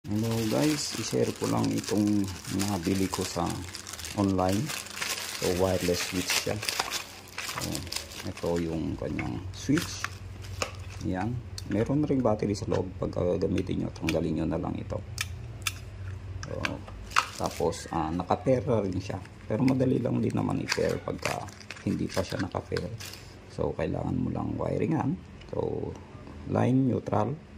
Hello guys, i-share ko lang itong nabili ko sa online. So wireless switch siya. So, ito yung kanyang switch. Yan. Meron ring battery sa loob. Pag gagamitin nyo, tanggalin nyo na lang ito. So, tapos naka-pair rin siya. Pero madali lang din naman i-pair pagka hindi pa siya naka-pair. So kailangan mo lang wiringan. So line neutral.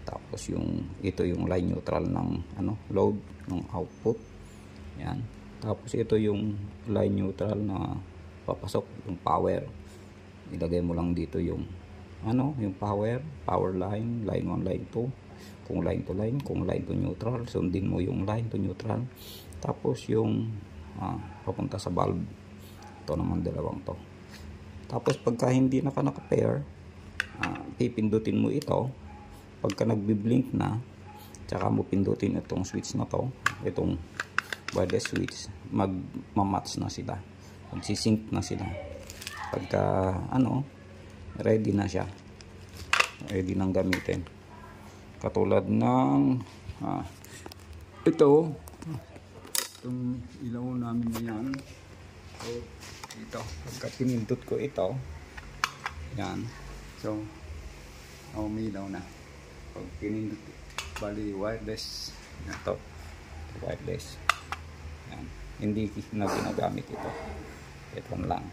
Tapos ito yung line neutral ng load ng output. Yan. Tapos ito yung line neutral na papasok yung power. Ilagay mo lang dito yung yung power line, line 1, line 2. Kung line to line, kung line to neutral, sundin mo yung line to neutral. Tapos yung papunta sa bulb. Ito naman dalawang to. Tapos pagka hindi naka-pair, pipindutin mo ito. Pagka nagbi-blink na, tsaka mo pindutin itong switch na to, itong wireless switch, magmamatch na sila, magsisync na sila. Pagka ready na siya, ready nang gamitin. Katulad ng itong ilaw namin na yan. So ito, pagka pinindot ko ito, yan, so umilaw na. Pag pinindot, bali wireless na to, wireless yan, hindi na ginagamit ito lang.